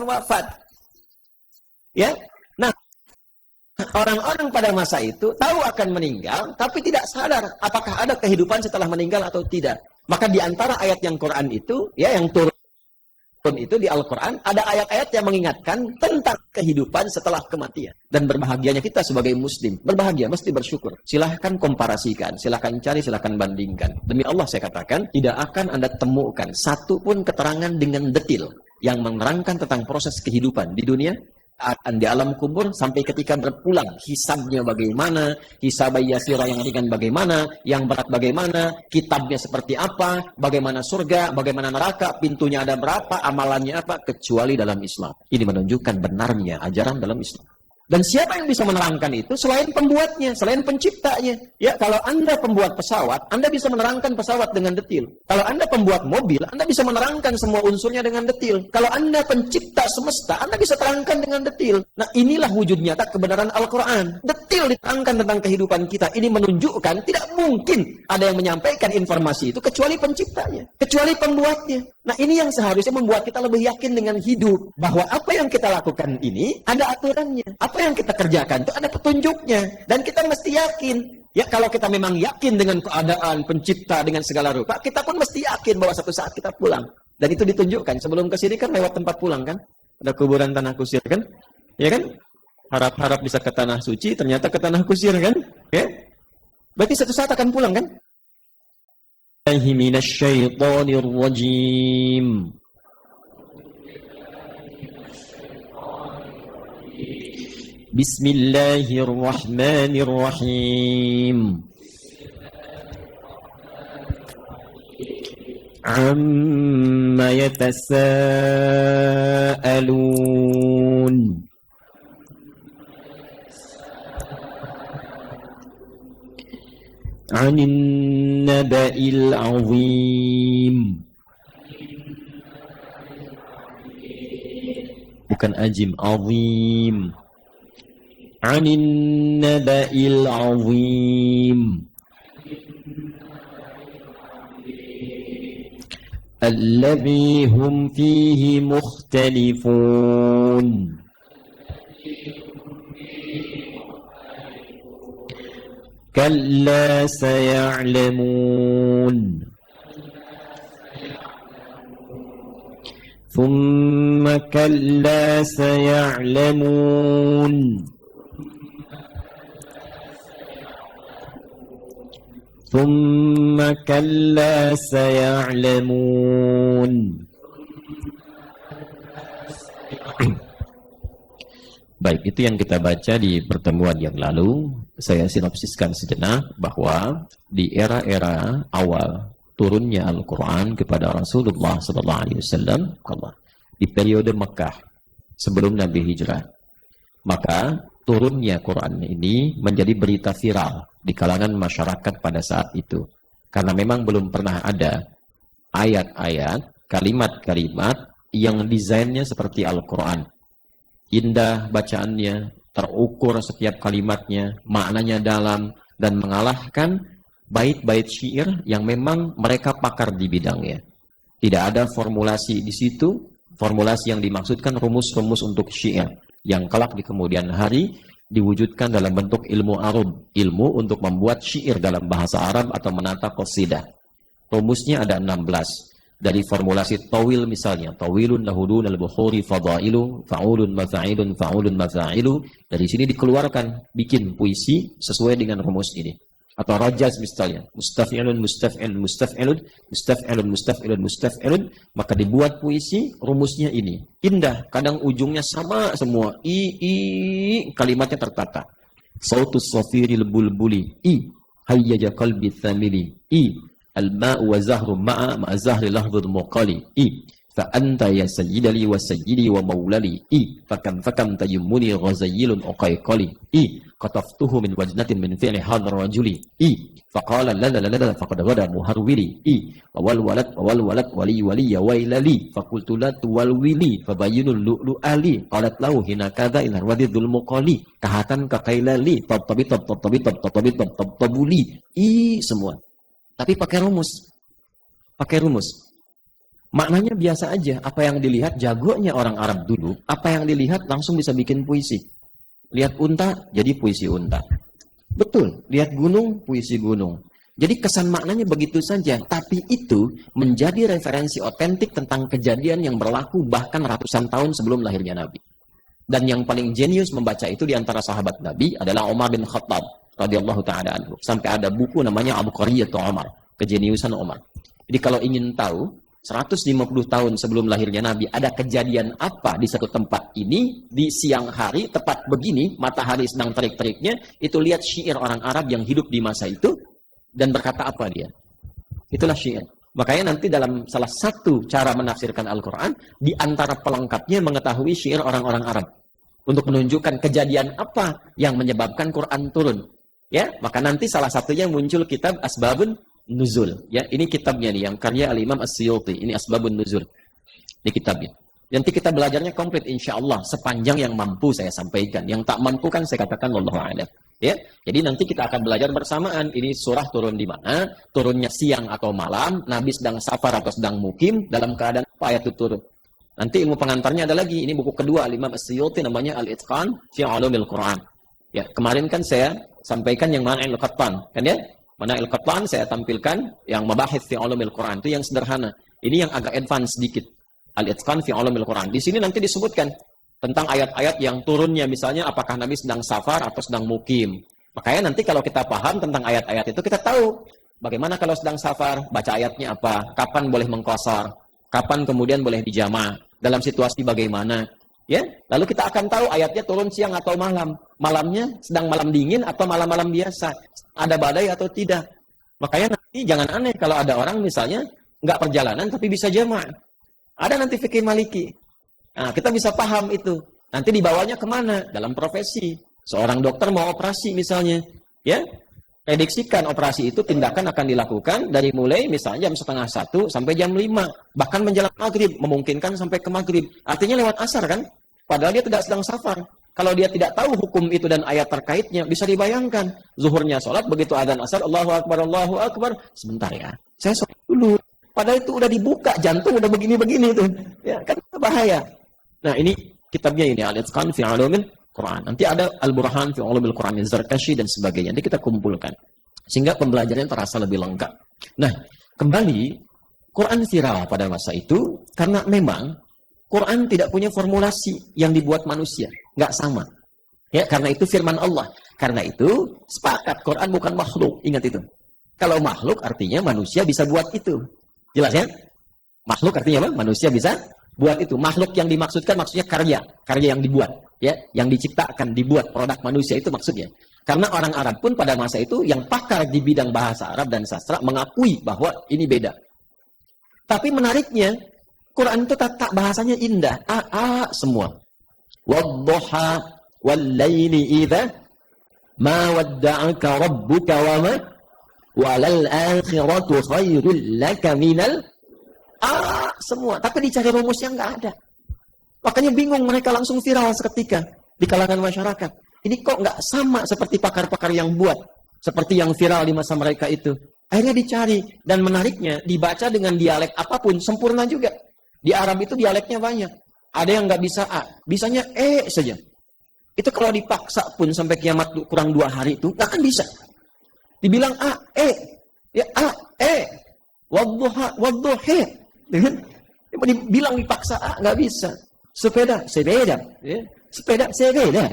wafat. Ya. Nah, orang-orang pada masa itu tahu akan meninggal, tapi tidak sadar apakah ada kehidupan setelah meninggal atau tidak. Maka di antara ayat yang Quran itu, ya, yang turun itu di Al-Quran, ada ayat-ayat yang mengingatkan tentang kehidupan setelah kematian. Dan berbahagianya kita sebagai muslim. Berbahagia, mesti bersyukur. Silahkan komparasikan, silahkan cari, silahkan bandingkan. Demi Allah saya katakan, tidak akan Anda temukan satu pun keterangan dengan detil yang menerangkan tentang proses kehidupan di dunia, akan di alam kubur, sampai ketika berpulang, hisabnya bagaimana, hisab yasira yang ringan bagaimana, yang berat bagaimana, kitabnya seperti apa, bagaimana surga, bagaimana neraka, pintunya ada berapa, amalannya apa, kecuali dalam Islam. Ini menunjukkan benarnya ajaran dalam Islam. Dan siapa yang bisa menerangkan itu selain pembuatnya, selain penciptanya? Ya, kalau Anda pembuat pesawat, Anda bisa menerangkan pesawat dengan detil. Kalau Anda pembuat mobil, Anda bisa menerangkan semua unsurnya dengan detil. Kalau Anda pencipta semesta, Anda bisa terangkan dengan detil. Nah, inilah wujud nyata kebenaran Al-Quran. Detil diterangkan tentang kehidupan kita. Ini menunjukkan tidak mungkin ada yang menyampaikan informasi itu kecuali penciptanya, kecuali pembuatnya. Nah, ini yang seharusnya membuat kita lebih yakin dengan hidup. Bahwa apa yang kita lakukan ini ada aturannya. Apa yang kita kerjakan itu ada petunjuknya. Dan kita mesti yakin. Ya, kalau kita memang yakin dengan keadaan pencipta dengan segala rupa, kita pun mesti yakin bahwa satu saat kita pulang. Dan itu ditunjukkan. Sebelum ke sini kan lewat tempat pulang kan? Ada kuburan tanah kusir kan? Ya kan? Harap-harap bisa ke tanah suci, ternyata ke tanah kusir kan? Ya? Berarti satu saat akan pulang kan? Minasyaitonirrajim. Bismillahirrahmanirrahim. Amma yatasaalun. Anin naba'il azim. Bukan ajim, azim. Anin naba'il azim. Alladhi hum fihi mukhtalifun. Kalla saya'lamun. Thumma kalla saya'lamun. Thumma kalla saya'lamun. Baik, itu yang kita baca di pertemuan yang lalu. Saya sinopsiskan sejenak bahwa di era-era awal turunnya Al-Quran kepada Rasulullah SAW, di periode Mekah sebelum Nabi Hijrah, maka turunnya Quran ini menjadi berita viral di kalangan masyarakat pada saat itu. Karena memang belum pernah ada ayat-ayat, kalimat-kalimat yang desainnya seperti Al-Quran. Indah bacaannya, terukur setiap kalimatnya, maknanya dalam, dan mengalahkan bait-bait syair yang memang mereka pakar di bidangnya. Tidak ada formulasi di situ, formulasi yang dimaksudkan rumus-rumus untuk syair, yang kelak di kemudian hari diwujudkan dalam bentuk ilmu arud, ilmu untuk membuat syair dalam bahasa Arab atau menata qasidah. Rumusnya ada 16. Dari formulasi tawil misalnya, tawilun lahudun al-bukhuri fadailu, fa'ulun mafa'ilun, fa'ulun mafa'ilu. Dari sini dikeluarkan, bikin puisi sesuai dengan rumus ini. Atau rajaz misalnya, mustaf'ilun, mustaf'il, mustaf'ilun, mustaf'ilun, mustaf'ilun, mustaf'ilun. Maka dibuat puisi, rumusnya ini. Indah, kadang ujungnya sama semua. Kalimatnya tertata. Sautus safiril bulbuli, hayyaja qalbi thamili, al-ma'u wa zahru ma'a ma'a zahri lahdhul muqali, fa anta ya sayyidali wa sayyidi wa maulali, fakam tayammuni ghazayilun uqayqali, qataftuhu min wajnatin min fi'li hadar rajuli, faqala la faqad ghada muharwili, wal walad wali ya wailali, faqultu la tuwalwili fabayyinul lu'lu'ali, qalat lahu hina kadha ila wadidul muqali, kahatan kaqailali, tabtabuli, semua. Tapi pakai rumus. Maknanya biasa aja. Apa yang dilihat jagonya orang Arab dulu, apa yang dilihat langsung bisa bikin puisi. Lihat unta, jadi puisi unta. Betul, lihat gunung, puisi gunung. Jadi kesan maknanya begitu saja, tapi itu menjadi referensi otentik tentang kejadian yang berlaku bahkan ratusan tahun sebelum lahirnya Nabi. Dan yang paling jenius membaca itu di antara sahabat Nabi adalah Umar bin Khattab radhiyallahu taala anhu. Sampai ada buku namanya Abqariyatu Umar, kejeniusan Umar. Jadi kalau ingin tahu 150 tahun sebelum lahirnya Nabi ada kejadian apa di satu tempat ini di siang hari tepat begini, matahari sedang terik-teriknya, itu lihat syair orang Arab yang hidup di masa itu dan berkata apa dia. Itulah syair. Makanya nanti dalam salah satu cara menafsirkan Al-Quran, di antara pelengkapnya mengetahui syair orang-orang Arab. Untuk menunjukkan kejadian apa yang menyebabkan Quran turun. Ya, maka nanti salah satunya muncul kitab Asbabun Nuzul. Ya, ini kitabnya nih, yang karya Al-Imam As-Suyuti. Ini Asbabun Nuzul. Ini kitabnya. Nanti kita belajarnya komplit insya Allah. Sepanjang yang mampu saya sampaikan. Yang tak mampu kan saya katakan wallahu a'lam. Ya, jadi nanti kita akan belajar bersamaan. Ini surah turun di mana, turunnya siang atau malam, Nabi sedang safar atau sedang mukim, dalam keadaan apa ayat itu turun. Nanti ilmu pengantarnya ada lagi. Ini buku kedua Imam As-Suyuti namanya Al-Itqan fi Ulumil Quran. Ya, kemarin kan saya sampaikan yang mana Al-Qattan, kan ya? Mana Al-Qattan saya tampilkan yang mabahith fi Ulumil Quran itu yang sederhana. Ini yang agak advance sedikit. Al-Itqan fi Ulumil Quran. Di sini nanti disebutkan tentang ayat-ayat yang turunnya, misalnya apakah Nabi sedang safar atau sedang mukim. Makanya nanti kalau kita paham tentang ayat-ayat itu, kita tahu bagaimana kalau sedang safar, baca ayatnya apa, kapan boleh mengqasar, kapan kemudian boleh dijama, dalam situasi bagaimana. Ya, lalu kita akan tahu ayatnya turun siang atau malam. Malamnya sedang malam dingin atau malam-malam biasa. Ada badai atau tidak. Makanya nanti jangan aneh kalau ada orang misalnya nggak perjalanan tapi bisa jamaah. Ada nanti fikih Maliki. Nah, kita bisa paham itu. Nanti dibawanya kemana? Dalam profesi. Seorang dokter mau operasi misalnya. Ya, prediksikan operasi itu tindakan akan dilakukan dari mulai misalnya jam 12:30 sampai jam 5. Bahkan menjelang maghrib. Memungkinkan sampai ke maghrib. Artinya lewat asar kan? Padahal dia tidak sedang safar. Kalau dia tidak tahu hukum itu dan ayat terkaitnya, bisa dibayangkan. Zuhurnya sholat, begitu adzan asar, Allahu Akbar, Allahu Akbar. Sebentar ya, saya sholat dulu. Padahal itu udah dibuka, jantung udah begini-begini tuh. Ya, kan bahaya. Nah, ini kitabnya ini, Al-Itqan fi Ulumil Quran. Nanti ada Al-Burhan fi Ulumil Quran, Zarkashi dan sebagainya. Nanti kita kumpulkan. Sehingga pembelajarannya terasa lebih lengkap. Nah, kembali, Quran viral pada masa itu, karena memang Quran tidak punya formulasi yang dibuat manusia. Nggak sama. Ya, karena itu firman Allah. Karena itu, sepakat, Quran bukan makhluk. Ingat itu. Kalau makhluk artinya manusia bisa buat itu. Jelas ya? Makhluk artinya apa? Manusia bisa buat itu. Makhluk yang dimaksudkan maksudnya karya. Karya yang dibuat. Ya, yang diciptakan, dibuat. Produk manusia itu maksudnya. Karena orang Arab pun pada masa itu yang pakar di bidang bahasa Arab dan sastra mengakui bahwa ini beda. Tapi menariknya, Quran itu tak bahasanya indah. Semua. Wadduha wal-laili idza ma wadda'aka rabbuka wa ma walal akhiratu khairul laka minal semua. Tapi dicari rumusnya nggak ada. Makanya bingung, mereka langsung viral seketika di kalangan masyarakat. Ini kok nggak sama seperti pakar-pakar yang buat, seperti yang viral di masa mereka itu. Akhirnya dicari, dan menariknya dibaca dengan dialek apapun sempurna juga. Di Arab itu dialeknya banyak. Ada yang nggak bisa A, bisanya E saja. Itu kalau dipaksa pun sampai kiamat kurang 2 hari itu nggak akan bisa. Dibilang A, E, ya A, E, wadduha, wadduhe. Dibilang dipaksa A nggak bisa. Sepeda, sepeda, ya. Sepeda, sepeda.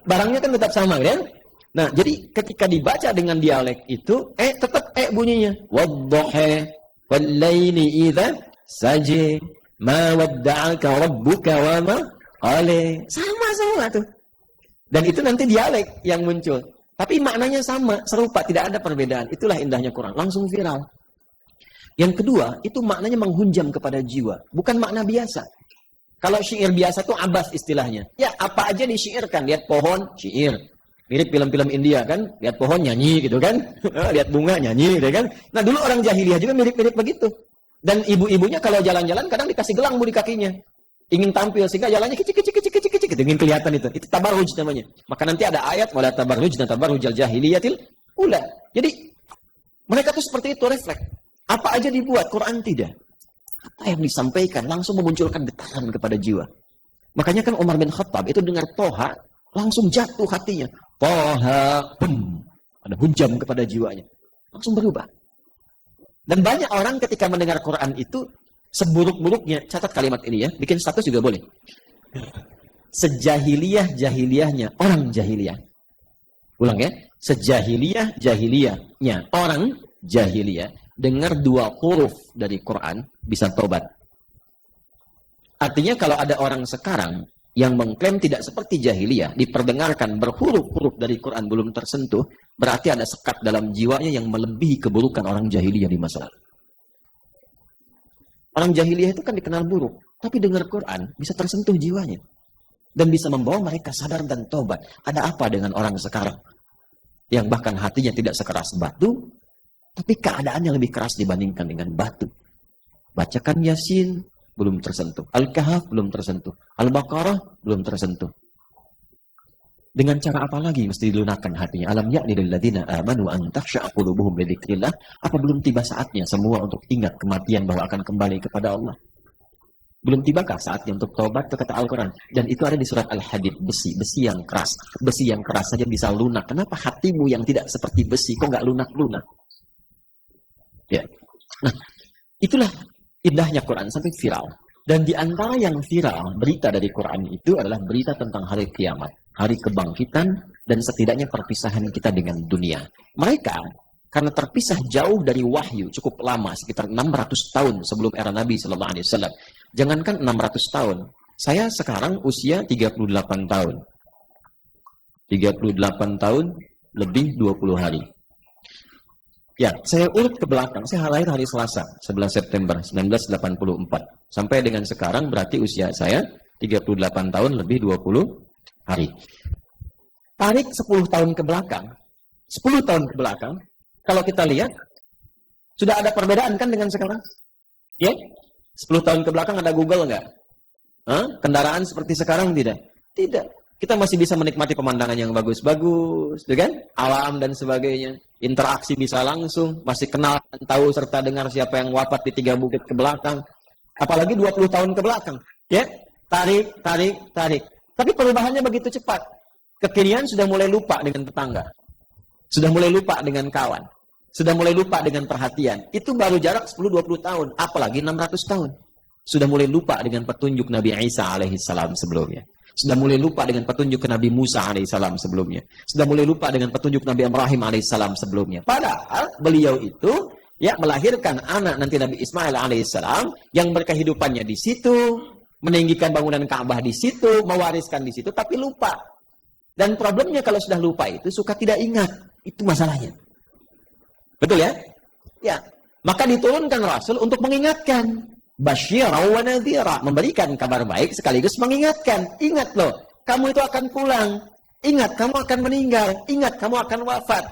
Barangnya kan tetap sama, kan? Nah, jadi ketika dibaca dengan dialek itu, tetap bunyinya. Wadduhe, wal-laili idza saje, ma wadda'aka rabbuka wa ma qala. Sama semua tuh. Dan itu nanti dialek yang muncul. Tapi maknanya sama, serupa, tidak ada perbedaan. Itulah indahnya Quran, langsung viral. Yang kedua, itu maknanya menghunjam kepada jiwa, bukan makna biasa. Kalau syair biasa itu abas istilahnya. Ya, apa aja disyairkan, lihat pohon, syair. Mirip film-film India kan, lihat pohon nyanyi gitu kan, lihat bunga nyanyi gitu kan. Nah, dulu orang jahiliyah juga mirip-mirip begitu. Dan ibu-ibunya kalau jalan-jalan kadang dikasih gelang di kakinya. Ingin tampil sehingga jalannya kecil-kecil gitu, ingin kelihatan itu. Itu tabarruj namanya. Maka nanti ada ayat wala tabarrujna tabarrujal jahiliyatil ula. Jadi mereka tuh seperti itu, refleks. Apa aja dibuat, Quran tidak. Apa yang disampaikan langsung memunculkan getaran kepada jiwa. Makanya kan Umar bin Khattab itu dengar Toha, langsung jatuh hatinya. Toha, bum. Ada hujam kepada jiwanya. Langsung berubah. Dan banyak orang ketika mendengar Quran itu, seburuk-buruknya, catat kalimat ini ya, bikin status juga boleh. Sejahiliyah-jahiliyahnya orang jahiliyah. Ulang ya, sejahiliyah-jahiliyahnya orang jahiliyah. Dengar 2 huruf dari Quran, bisa tobat. Artinya kalau ada orang sekarang yang mengklaim tidak seperti jahiliyah, diperdengarkan berhuruf-huruf dari Quran belum tersentuh, berarti ada sekat dalam jiwanya yang melebihi keburukan orang jahiliyah di masa lalu. Orang jahiliyah itu kan dikenal buruk, tapi dengar Quran bisa tersentuh jiwanya. Dan bisa membawa mereka sadar dan tobat. Ada apa dengan orang sekarang? Yang bahkan hatinya tidak sekeras batu, tapi keadaannya lebih keras dibandingkan dengan batu. Bacakan Yasin, belum tersentuh. Al-Kahf, belum tersentuh. Al-Baqarah, belum tersentuh. Dengan cara apa lagi mesti dilunakkan hatinya? Alam ya'ni lilladzina amanu an takhsha'a qulubuhum li dzikrillah. Apa belum tiba saatnya semua untuk ingat kematian bahwa akan kembali kepada Allah? Belum tibakah saatnya untuk taubat ke kata Al-Quran? Dan itu ada di surat Al-Hadid, besi yang keras. Besi yang keras saja bisa lunak. Kenapa hatimu yang tidak seperti besi kok nggak lunak-lunak? Ya. Nah, itulah indahnya Quran sampai viral. Dan di antara yang viral, berita dari Quran itu adalah berita tentang hari kiamat, hari kebangkitan, dan setidaknya perpisahan kita dengan dunia. Mereka, karena terpisah jauh dari wahyu, cukup lama, sekitar 600 tahun sebelum era Nabi SAW. Jangankan 600 tahun, saya sekarang usia 38 tahun. 38 tahun, lebih 20 hari. Ya, saya urut ke belakang. Saya lahir hari Selasa, 11 September 1984. Sampai dengan sekarang berarti usia saya 38 tahun lebih 20 hari. Tarik 10 tahun ke belakang. 10 tahun ke belakang, kalau kita lihat, sudah ada perbedaan kan dengan sekarang? Ya? 10 tahun ke belakang ada Google nggak? Kendaraan seperti sekarang tidak? Tidak. Kita masih bisa menikmati pemandangan yang bagus-bagus, kan? Alam dan sebagainya. Interaksi bisa langsung, masih kenal, tahu, serta dengar siapa yang wafat di 3 bukit ke belakang. Apalagi 20 tahun ke belakang. Ya? Tarik. Tapi perubahannya begitu cepat. Kekinian sudah mulai lupa dengan tetangga. Sudah mulai lupa dengan kawan. Sudah mulai lupa dengan perhatian. Itu baru jarak 10-20 tahun. Apalagi 600 tahun. Sudah mulai lupa dengan petunjuk Nabi Isa alaihissalam sebelumnya. Sudah mulai lupa dengan petunjuk Nabi Musa alaihissalam sebelumnya. Sudah mulai lupa dengan petunjuk Nabi Ibrahim alaihissalam sebelumnya. Padahal beliau itu ya melahirkan anak nanti Nabi Ismail alaihissalam yang berkehidupannya di situ, meninggikan bangunan Ka'bah di situ, mewariskan di situ, tapi lupa. Dan problemnya kalau sudah lupa itu suka tidak ingat. Itu masalahnya. Betul ya? Ya. Maka diturunkan Rasul untuk mengingatkan. Basyira wa nadhira, memberikan kabar baik sekaligus mengingatkan. Ingat loh, kamu itu akan pulang. Ingat, kamu akan meninggal. Ingat, kamu akan wafat.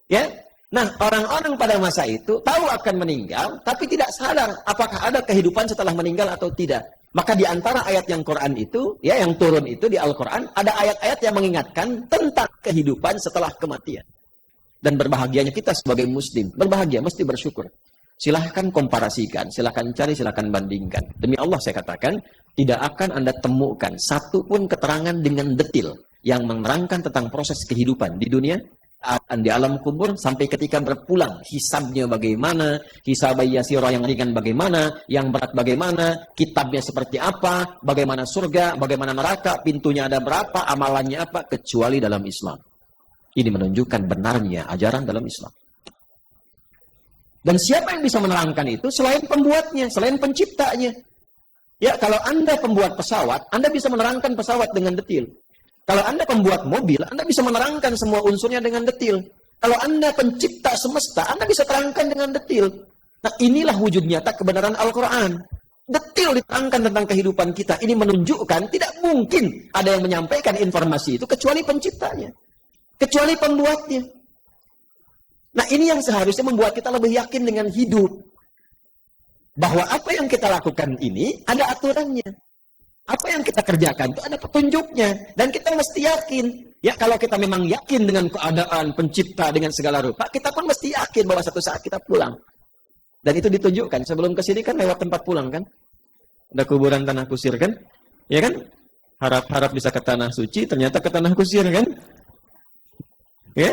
Ya. Nah, orang-orang pada masa itu tahu akan meninggal, tapi tidak sadar apakah ada kehidupan setelah meninggal atau tidak. Maka di antara ayat yang Quran itu, ya yang turun itu di Al-Quran, ada ayat-ayat yang mengingatkan tentang kehidupan setelah kematian. Dan berbahagianya kita sebagai muslim. Berbahagia, mesti bersyukur. Silahkan komparasikan, silahkan cari, silahkan bandingkan. Demi Allah saya katakan, tidak akan Anda temukan satu pun keterangan dengan detil yang menerangkan tentang proses kehidupan di dunia, di alam kubur, sampai ketika berpulang. Hisabnya bagaimana, hisab yasira yang ringan bagaimana, yang berat bagaimana, kitabnya seperti apa, bagaimana surga, bagaimana neraka, pintunya ada berapa, amalannya apa, kecuali dalam Islam. Ini menunjukkan benarnya ajaran dalam Islam. Dan siapa yang bisa menerangkan itu selain pembuatnya, selain penciptanya? Ya, kalau Anda pembuat pesawat, Anda bisa menerangkan pesawat dengan detil. Kalau Anda pembuat mobil, Anda bisa menerangkan semua unsurnya dengan detil. Kalau Anda pencipta semesta, Anda bisa terangkan dengan detil. Nah, inilah wujud nyata kebenaran Al-Quran. Detil diterangkan tentang kehidupan kita. Ini menunjukkan tidak mungkin ada yang menyampaikan informasi itu kecuali penciptanya. Kecuali pembuatnya. Nah, ini yang seharusnya membuat kita lebih yakin dengan hidup. Bahwa apa yang kita lakukan ini ada aturannya. Apa yang kita kerjakan itu ada petunjuknya. Dan kita mesti yakin. Ya, kalau kita memang yakin dengan keadaan pencipta dengan segala rupa, kita pun mesti yakin bahwa satu saat kita pulang. Dan itu ditunjukkan sebelum ke sini kan lewat tempat pulang kan? Ada kuburan tanah kusir kan? Ya kan? Harap-harap bisa ke tanah suci, ternyata ke tanah kusir kan? Ya?